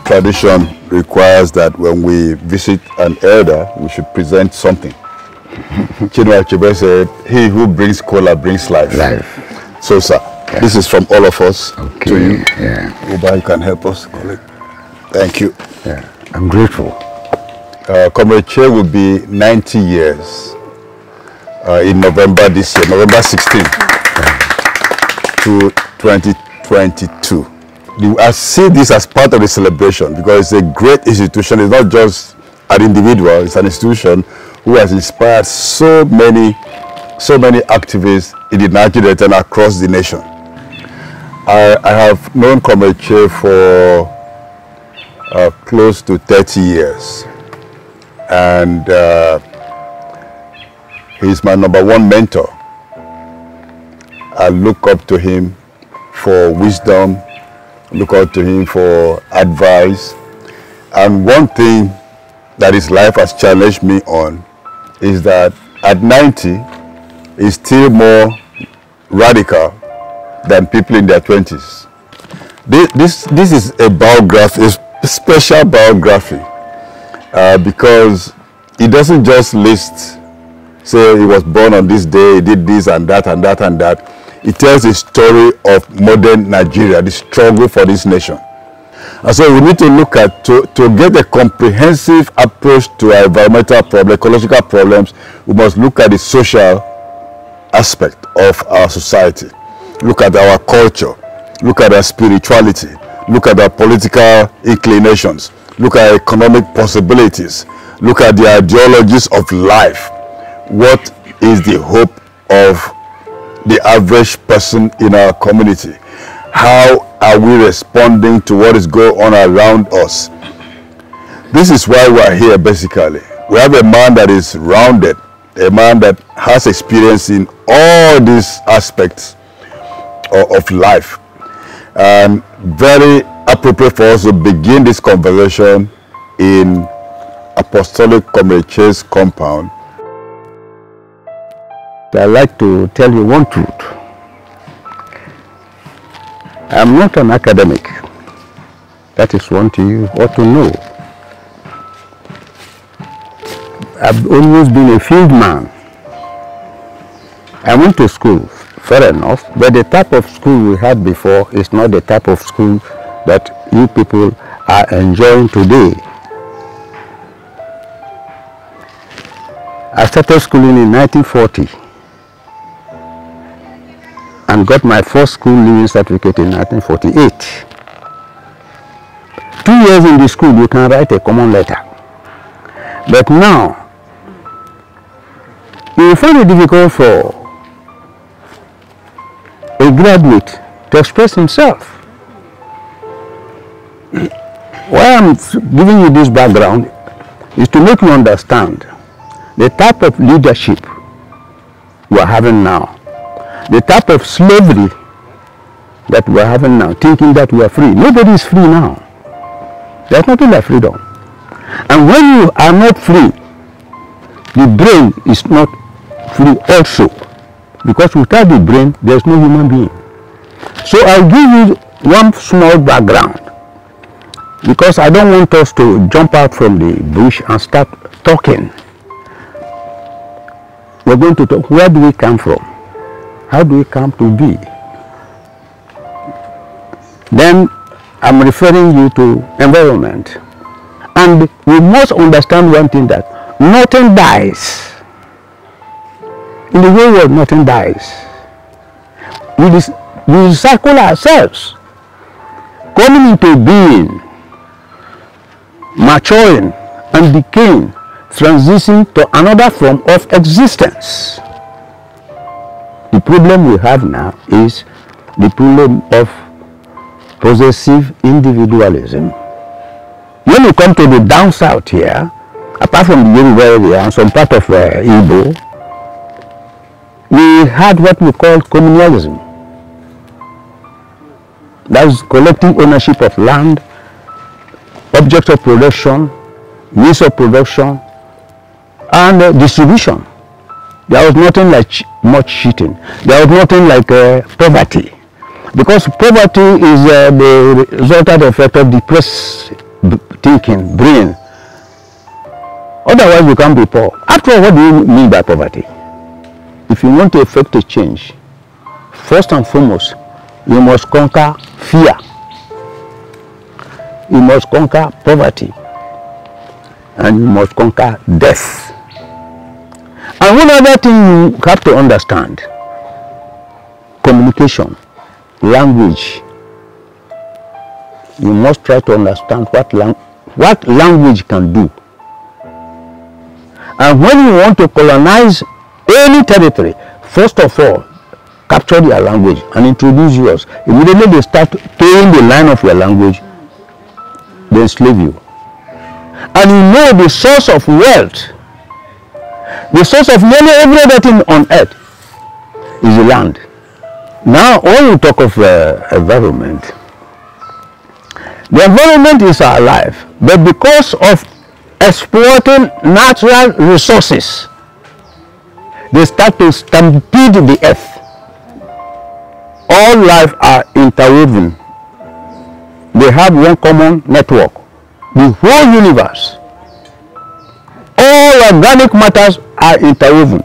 tradition requires that when we visit an elder, we should present something. Chinua Achebe said, "He who brings cola brings life." So, sir, this is from all of us to you. Uba, you can help us, colleague. Thank you. I'm grateful. Comrade Che will be 90 years in November this year, November 16th to 2022. I see this as part of the celebration because it's a great institution. It's not just an individual, it's an institution who has inspired so many activists in the Nigeria and across the nation. I have known Comrade Che for close to 30 years, and he's my #1 mentor. I look up to him for wisdom, look up to him for advice, and one thing that his life has challenged me on is that at 90 he's still more radical than people in their 20s. This is a biography, a special biography, because he doesn't just list, say he was born on this day, he did this and that and that and that. He tells a story of modern Nigeria, the struggle for this nation. And so we need to look at, to get a comprehensive approach to our environmental problems, ecological problems, we must look at the social aspect of our society. Look at our culture, look at our spirituality, look at our political inclinations, look at economic possibilities, look at the ideologies of life. What is the hope of the average person in our community? How are we responding to what is going on around us? This is why we are here basically. We have a man that is rounded, a man that has experience in all these aspects of life. And very appropriate for us to begin this conversation in Apostolic Comrade Che's compound. I'd like to tell you one truth. I'm not an academic. That is one thing you ought to know. I've always been a field man. I went to school, fair enough, but the type of school we had before is not the type of school that you people are enjoying today. I started schooling in 1940 and got my first school leaving certificate in 1948. 2 years in the school, you can write a common letter. But now, you will find it difficult for a graduate to express himself. Why I'm giving you this background is to make you understand the type of leadership we are having now. The type of slavery that we are having now, thinking that we are free. Nobody is free now. There's nothing like freedom. And when you are not free, the brain is not free also. Because without the brain, there's no human being. So I'll give you one small background. Because I don't want us to jump out from the bush and start talking. We're going to talk, where do we come from? How do we come to be? Then I'm referring you to environment. And we must understand one thing, that nothing dies. In the whole world, nothing dies. We recycle ourselves. Coming into being, maturing and decaying, transitioning to another form of existence. The problem we have now is the problem of possessive individualism. When you come to the down south here, apart from the Yoruba area and some part of Igbo, we had what we call communalism. That is collective ownership of land, objects of production, means of production, and distribution. There was nothing like much cheating. There was nothing like poverty. Because poverty is the resultant effect of thinking, brain. Otherwise, you can't be poor. After all, what do you mean by poverty? If you want to effect a change, first and foremost, you must conquer fear. You must conquer poverty. And you must conquer death. And one other thing you have to understand, communication, language. You must try to understand what language can do. And when you want to colonize any territory, first of all, capture their language and introduce yours. Immediately they start towing the line of your language, they enslave you. And you know the source of wealth, the source of nearly every other thing on earth is the land. Now, when you talk of environment, the environment is our life, but because of exploiting natural resources, they start to stampede the earth. All life are interwoven. They have one common network. The whole universe, all organic matters are interwoven.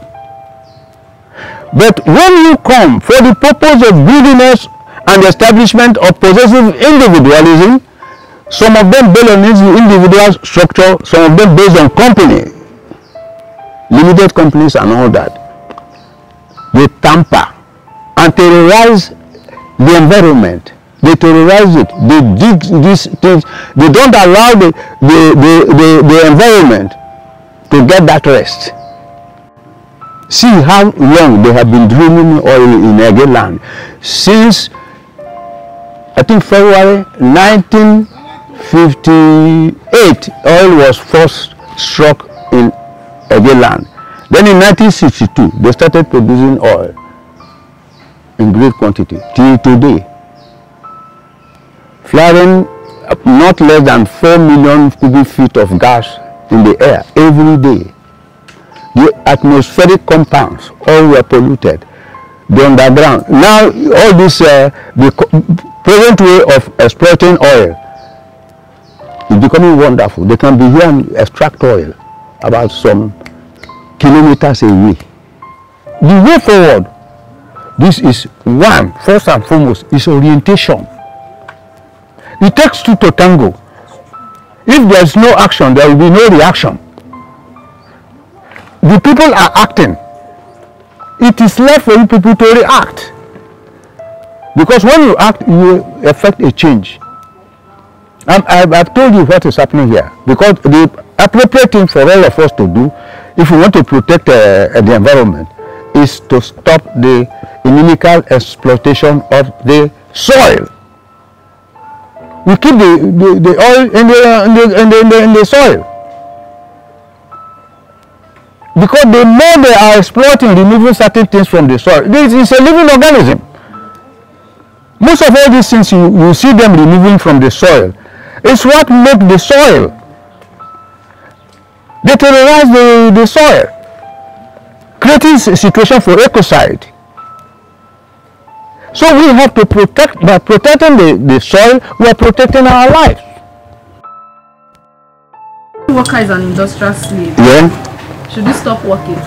But when you come for the purpose of greediness and establishment of possessive individualism, some of them based on individual structure, some of them based on company, limited companies and all that, they tamper and terrorize the environment. They terrorize it. They dig these things. They don't allow the environment to get that rest. See how long they have been drilling oil in Ege land. Since, I think, February 1958, oil was first struck in Ege land. Then in 1962, they started producing oil in great quantity till today, flaring not less than 4 million cubic feet of gas in the air every day. The atmospheric compounds all were polluted. The underground. Now all this, the present way of exploiting oil is becoming wonderful. They can be here and extract oil about some kilometers away. The way forward, this is one, first and foremost, is orientation. It takes two to tango. If there is no action, there will be no reaction. The people are acting. It is left for you people to react. Because when you act, you effect a change. I've told you what is happening here. Because the appropriate thing for all of us to do, if we want to protect the environment, is to stop the inimical exploitation of the soil. We keep the oil in the soil. Because the more they are exploiting, removing certain things from the soil, this is a living organism. Most of all these things you see them removing from the soil, it's what makes the soil. They terrorize the soil, creating a situation for ecocide. So we have to protect, by protecting the soil, we are protecting our life. Worker is an industrial slave. Yeah. Should we stop working?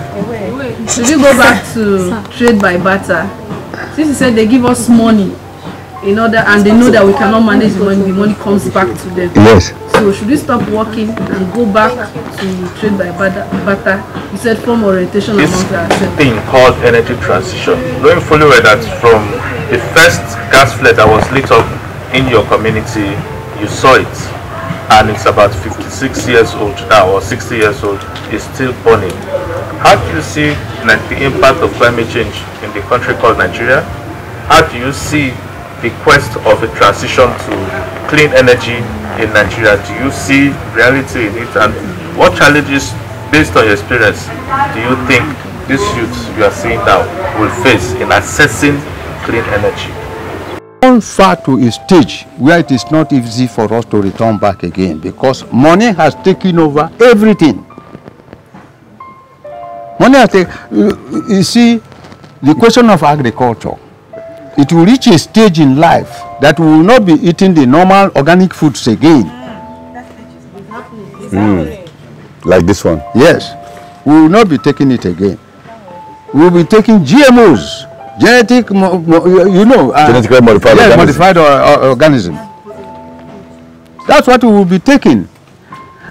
Should we go back to trade by barter? Since you said they give us money in order, and they know that we cannot manage when the money comes back to them. Yes. So should we stop working and go back to trade by barter? You said from orientation among ourselves. Thing called energy transition. Knowing fully well that from the first gas flare that was lit up in your community, you saw it, and it's about 56 years old now, or 60 years old, is still burning. How do you see the impact of climate change in the country called Nigeria? How do you see the quest of a transition to clean energy in Nigeria? Do you see reality in it? And what challenges, based on your experience, do you think these youths you are seeing now will face in accessing clean energy? Gone far to a stage where it is not easy for us to return back again, because money has taken over everything. Money has taken, you see, the question of agriculture, it will reach a stage in life that we will not be eating the normal organic foods again. Like this one. Yes. We will not be taking it again. We will be taking GMOs, genetically modified organism. That's what we will be taking.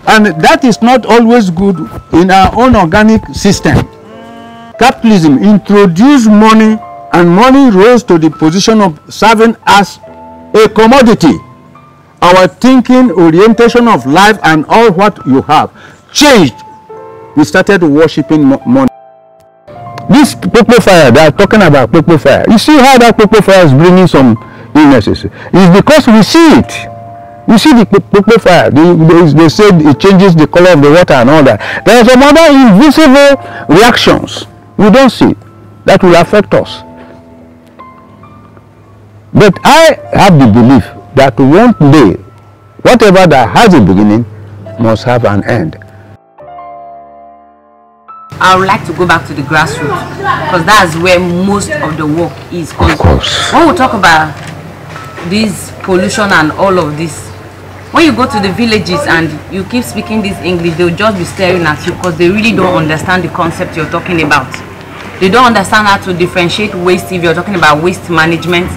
And that is not always good in our own organic system. Capitalism introduced money, and money rose to the position of serving as a commodity. Our thinking, orientation of life, and all what you have changed. We started worshiping money. This popo fire, they are talking about popo fire. You see how that popo fire is bringing some illnesses? It's because we see it. You see the popo fire. They said it changes the color of the water and all that. There are some other invisible reactions we don't see that will affect us. But I have the belief that one day, whatever that has a beginning must have an end. I would like to go back to the grassroots because that's where most of the work is. Of course. When we talk about this pollution and all of this, when you go to the villages and you keep speaking this English, they'll just be staring at you because they really don't understand the concept you're talking about. They don't understand how to differentiate waste if you're talking about waste management.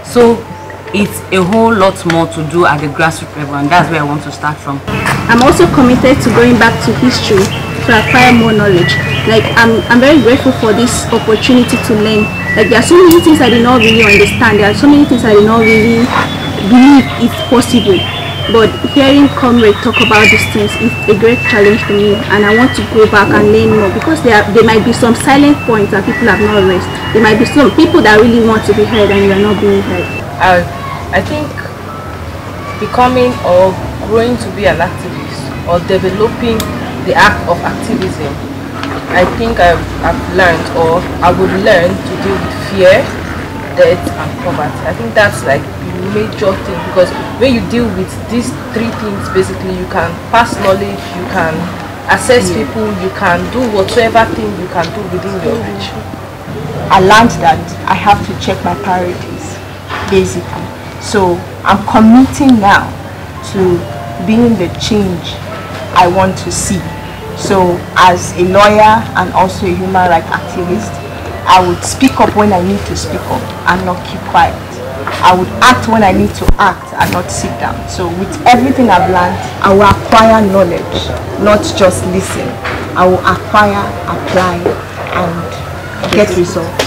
So it's a whole lot more to do at the grassroots level, and that's where I want to start from. I'm also committed to going back to history to acquire more knowledge. Like I'm very grateful for this opportunity to learn. Like there are so many things I did not really understand. There are so many things I did not really believe it's possible. But hearing Comrade talk about these things is a great challenge to me, and I want to go back and learn more because there might be some silent points that people have not raised. There might be some people that really want to be heard and you are not being heard. I think becoming or growing to be an activist or developing the act of activism, I think I've learned, or I would learn, to deal with fear, death and poverty. I think that's like the major thing, because when you deal with these three things, basically you can pass knowledge, you can assess people, you can do whatsoever thing you can do within your reach. I learned that I have to check my priorities, basically. So I'm committing now to being the change I want to see. So as a lawyer and also a human rights activist, I would speak up when I need to speak up and not keep quiet. I would act when I need to act and not sit down. So with everything I've learned, I will acquire knowledge, not just listen. I will acquire, apply, and get results.